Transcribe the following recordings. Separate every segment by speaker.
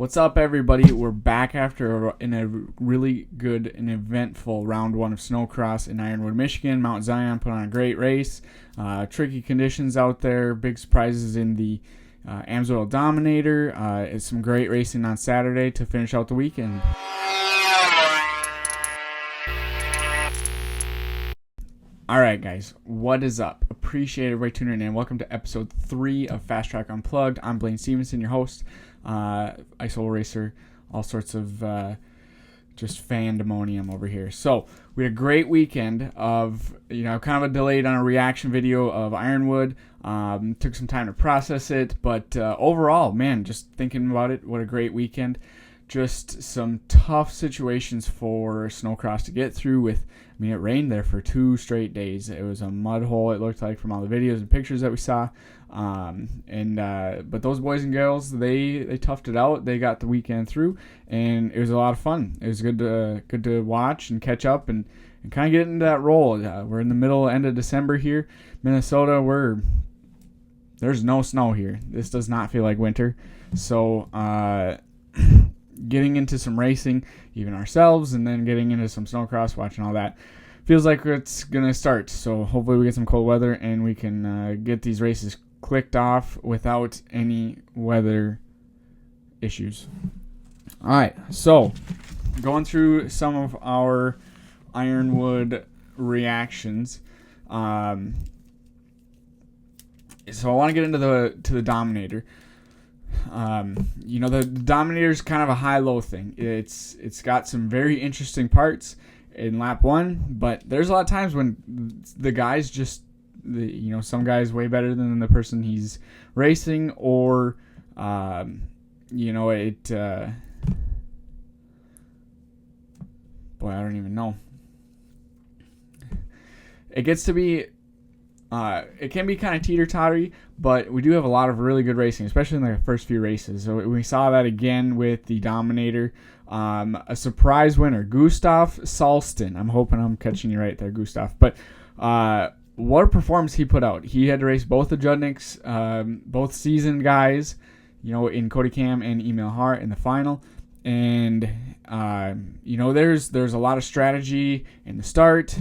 Speaker 1: What's up, everybody? We're back after a really good and eventful round one of SNOCROSS in Ironwood, Michigan. Mount Zion put on a great race. Tricky conditions out there. Big surprises in the Amsoil Dominator. It's some great racing on Saturday to finish out the weekend. Alright guys, what is up? Appreciate everybody tuning in. Welcome to episode 3 of Fast Track Unplugged. I'm Blaine Stevenson, your host, ISO racer, all sorts of just fandemonium over here. So, we had a great weekend of, kind of a delayed on a reaction video of Ironwood. Took some time to process it, but overall, man, just thinking about it, what a great weekend. Just some tough situations for SNOCROSS to get through with. It rained there for 2 straight days. It was a mud hole, it looked like, from all the videos and pictures that we saw. But those boys and girls, they toughed it out. They got the weekend through, and it was a lot of fun. It was good to watch and catch up and kind of get into that role. We're in the end of December here. Minnesota, there's no snow here. This does not feel like winter. So, getting into some racing, even ourselves, and then getting into some SNOCROSS, watching all that, feels like it's going to start. So hopefully we get some cold weather and we can get these races clicked off without any weather issues. All right, so going through some of our Ironwood reactions. So I want to get into the Dominator. The Dominator is kind of a high-low thing. It's got some very interesting parts in lap 1, but there's a lot of times when the guys just, some guy's way better than the person he's racing, or, boy, I don't even know. It gets to be, it can be kind of teeter-tottery, but we do have a lot of really good racing, especially in the first few races. So we saw that again with the Dominator. A surprise winner, Gustav Salston. I'm hoping I'm catching you right there, Gustav. But what a performance he put out. He had to race both the Judniks, both seasoned guys, in Cody Cam and Emil Hart in the final. And, there's a lot of strategy in the start.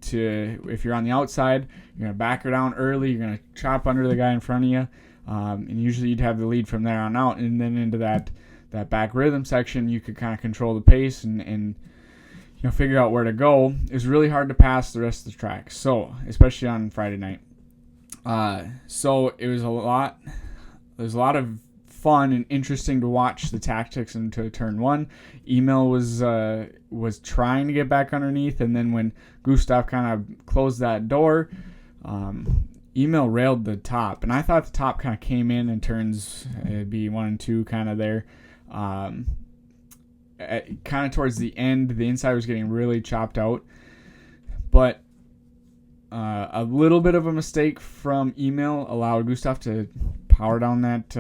Speaker 1: If you're on the outside, you're going to back her down early, you're going to chop under the guy in front of you, and usually you'd have the lead from there on out, and then into that back rhythm section, you could kind of control the pace and figure out where to go. It was really hard to pass the rest of the track, so especially on Friday night. So it was there's a lot of fun and interesting to watch the tactics into turn 1. Emil was trying to get back underneath, and then when Gustav kind of closed that door, Emil railed the top, and I thought the top kind of came in turns. It'd be 1 and 2 kind of there. Kind of towards the end, the inside was getting really chopped out, but a little bit of a mistake from Emil allowed Gustav to power down that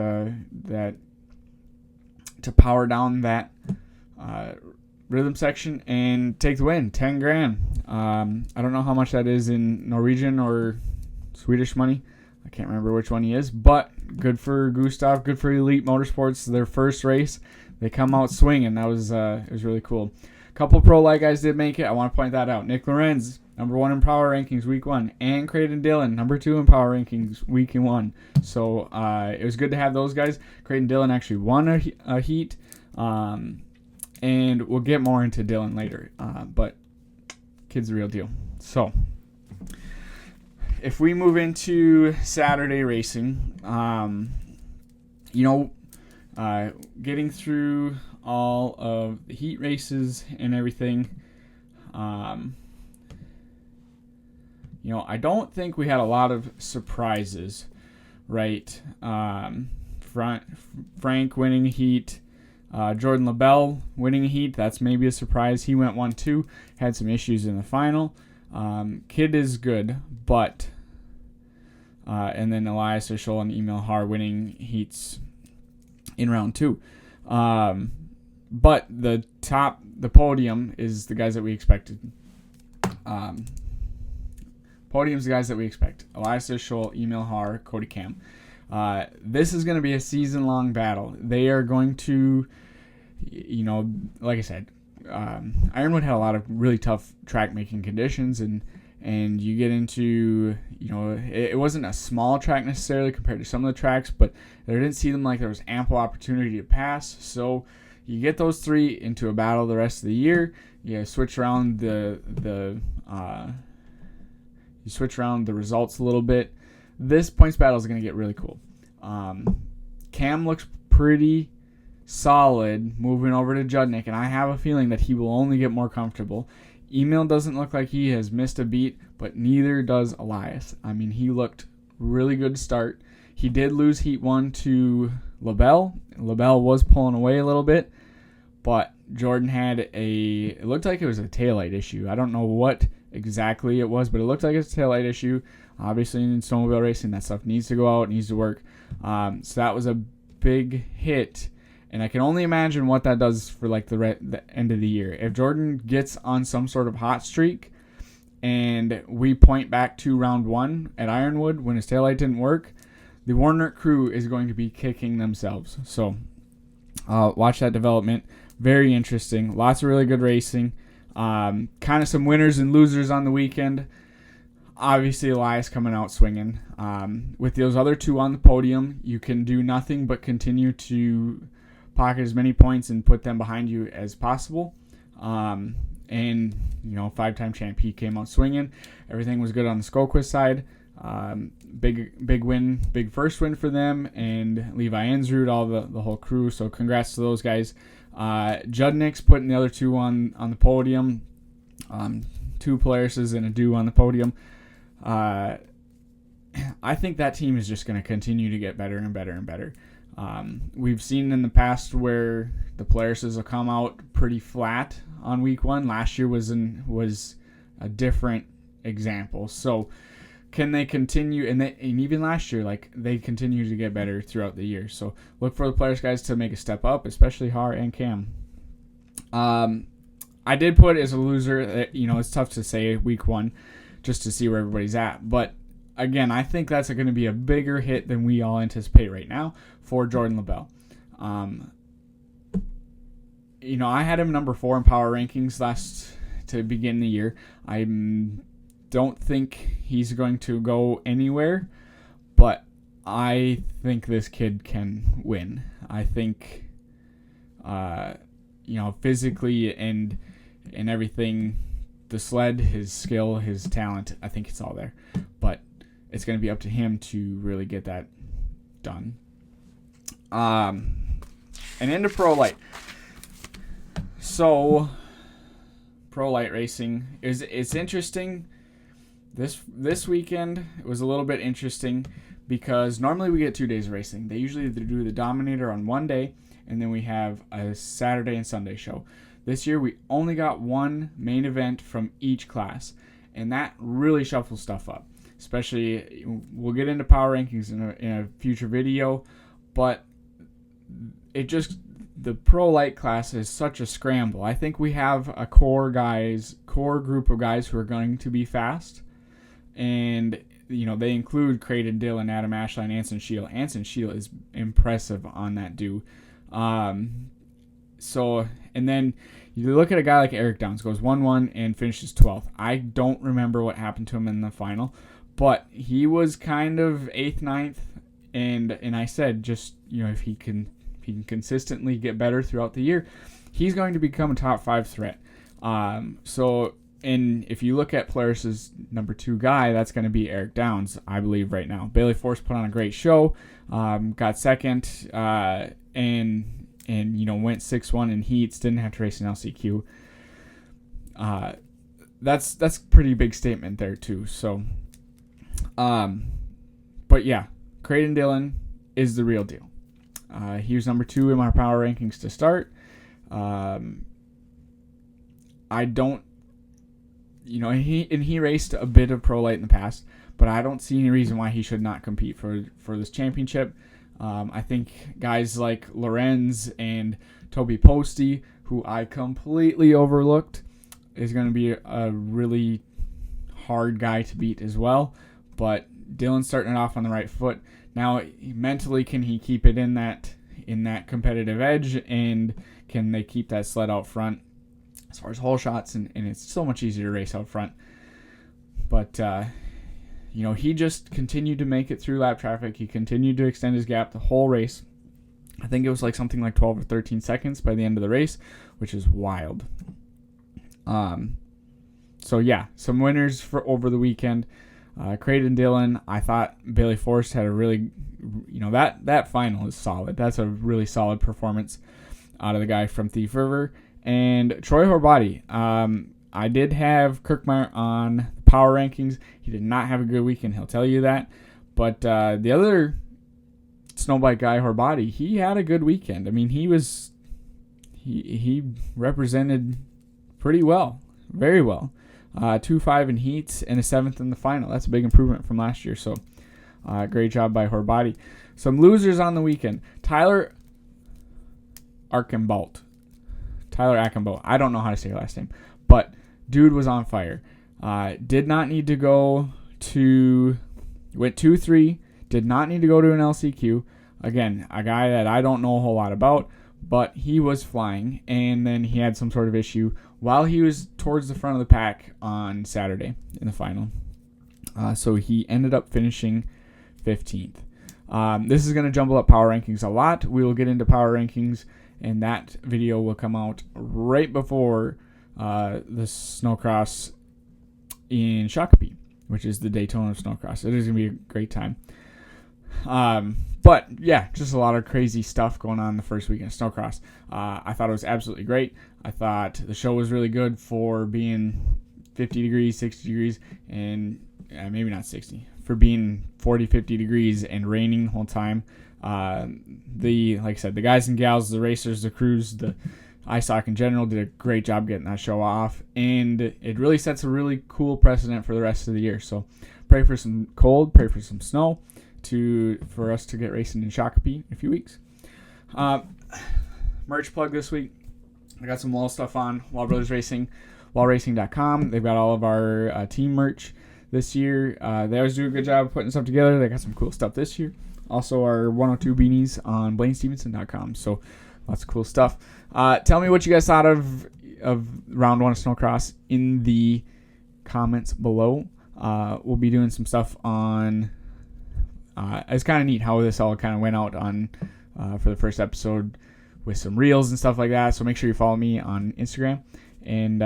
Speaker 1: rhythm section and take the win. 10 grand. I don't know how much that is in Norwegian or Swedish money. I can't remember which one he is, but good for Gustav, good for Elite Motorsports. Their first race, they come out swinging. That was it was really cool. A couple pro light guys did make it. I want to point that out. Nick Lorenz, number 1 in power rankings week 1, and Creighton Dillon, number 2 in power rankings week 1. So it was good to have those guys. Creighton Dillon actually won a heat, and we'll get more into Dillon later. But kid's the real deal. So if we move into Saturday racing, getting through all of the heat races and everything, I don't think we had a lot of surprises, right? Frank winning heat, Jordan LaBelle winning heat, that's maybe a surprise. He went 1-2, had some issues in the final. Kid is good, but and then Elias Ischel and Emil Har winning heats in round 2. But the podium is the guys that we expected. Podium's the guys that we expect. Elias Ischel, Emil Har, Cody Cam. This is going to be a season-long battle. They are going to, like I said, Ironwood had a lot of really tough track-making conditions, and you get into, it wasn't a small track necessarily compared to some of the tracks, but they didn't see them like there was ample opportunity to pass. So you get those three into a battle the rest of the year. You switch around the results a little bit. This points battle is going to get really cool. Cam looks pretty solid moving over to Judnick, and I have a feeling that he will only get more comfortable. Emil doesn't look like he has missed a beat, but neither does Elias. I mean, he looked really good to start. He did lose Heat 1 to LaBelle. LaBelle was pulling away a little bit, but Jordan had it looked like it was a taillight issue. I don't know what exactly it was, but it looked like it's a taillight issue. Obviously, in snowmobile racing, that stuff needs to go out, needs to work. So that was a big hit. And I can only imagine what that does for like the end of the year. If Jordan gets on some sort of hot streak and we point back to round 1 at Ironwood when his taillight didn't work, the Warner crew is going to be kicking themselves. So watch that development. Very interesting. Lots of really good racing. Kind of some winners and losers on the weekend. Obviously, Elias coming out swinging. With those other two on the podium, you can do nothing but continue to pocket as many points and put them behind you as possible. And, 5-time champ, he came out swinging. Everything was good on the SNOCROSS side. Big win, big first win for them, and Levi Ansrud, all the whole crew. So congrats to those guys. Judnick's putting the other two on the podium. 2 Polaris and a Dew on the podium. I think that team is just going to continue to get better and better and better. We've seen in the past where the Polarises will come out pretty flat on week 1. Last year was a different example. So can they continue? And even last year, like, they continue to get better throughout the year. So look for the Polaris guys to make a step up, especially Har and Cam. I did put as a loser. It's tough to say week 1 just to see where everybody's at, but again, I think that's going to be a bigger hit than we all anticipate right now for Jordan LaBelle. I had him number 4 in power rankings to begin the year. I don't think he's going to go anywhere, but I think this kid can win. I think, physically and everything, the sled, his skill, his talent, I think it's all there. But it's going to be up to him to really get that done. And into Pro Light. So, Pro Light racing it's interesting. This weekend it was a little bit interesting because normally we get 2 days of racing. They usually do the Dominator on one day, and then we have a Saturday and Sunday show. This year we only got 1 main event from each class, and that really shuffles stuff up. Especially, we'll get into power rankings in a future video, but the Pro Light class is such a scramble. I think we have a core group of guys who are going to be fast, and they include Creighton, Dillon, Adam Ashline, Anson Shield. Anson Shield is impressive on that dude. And then you look at a guy like Eric Downs, goes 1-1 and finishes 12th. I don't remember what happened to him in the final, but he was kind of 8th, 9th, and I said just, if he can consistently get better throughout the year, he's going to become a top 5 threat. And if you look at Polaris' number 2 guy, that's going to be Eric Downs, I believe, right now. Bailey Force put on a great show, got second, and went 6-1 in heats, didn't have to race an LCQ. That's a pretty big statement there too. So, but yeah, Creighton Dillon is the real deal. He was number 2 in my power rankings to start. I don't, he raced a bit of Pro Light in the past, but I don't see any reason why he should not compete for this championship. I think guys like Lorenz and Toby Posty, who I completely overlooked, is going to be a really hard guy to beat as well. But, Dylan's starting it off on the right foot. Now, mentally, can he keep it in that competitive edge, and can they keep that sled out front as far as hole shots? And it's so much easier to race out front. But, he just continued to make it through lap traffic. He continued to extend his gap the whole race. I think it was something like 12 or 13 seconds by the end of the race, which is wild. So yeah, some winners for over the weekend. Creighton Dillon, I thought Bailey Forrest had a really, that final is solid. That's a really solid performance out of the guy from Thief River. And Troy Horbody, I did have Kirkmeyer on power rankings. He did not have a good weekend, he'll tell you that. But the other snowbike guy, Horbody, he had a good weekend. I mean, he represented pretty well, very well. 2-5 in heats and a 7th in the final. That's a big improvement from last year. So great job by Horbody. Some losers on the weekend. Tyler Archambault. I don't know how to say your last name, but dude was on fire. Did not need to go to, went 2-3, did not need to go to an LCQ. Again, a guy that I don't know a whole lot about, but he was flying, and then he had some sort of issue while he was towards the front of the pack on Saturday in the final. So he ended up finishing 15th. This is going to jumble up power rankings a lot. We will get into power rankings, and that video will come out right before the SNOCROSS in Shakopee, which is the Daytona of SNOCROSS. It is going to be a great time. But yeah, just a lot of crazy stuff going on the first weekend of SNOCROSS. I thought it was absolutely great. I thought the show was really good for being 50 degrees, 60 degrees, and maybe not 60, for being 40, 50 degrees and raining the whole time. Like I said, the guys and gals, the racers, the crews, the ISOC in general did a great job getting that show off, and it really sets a really cool precedent for the rest of the year. So pray for some cold, pray for some snow for us to get racing in Shakopee in a few weeks. Merch plug this week. I got some wall stuff on Wall Brothers Racing, wallracing.com. They've got all of our team merch this year. They always do a good job of putting stuff together. They got some cool stuff this year. Also, our 102 beanies on BlaneStevenson.com. So lots of cool stuff. Tell me what you guys thought of round one of SNOCROSS in the comments below. We'll be doing some stuff on. It's kind of neat how this all kind of went out on for the first episode with some reels and stuff like that. So make sure you follow me on Instagram and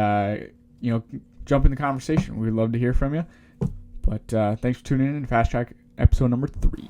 Speaker 1: jump in the conversation. We'd love to hear from you. But thanks for tuning in to Fast Track episode number 3.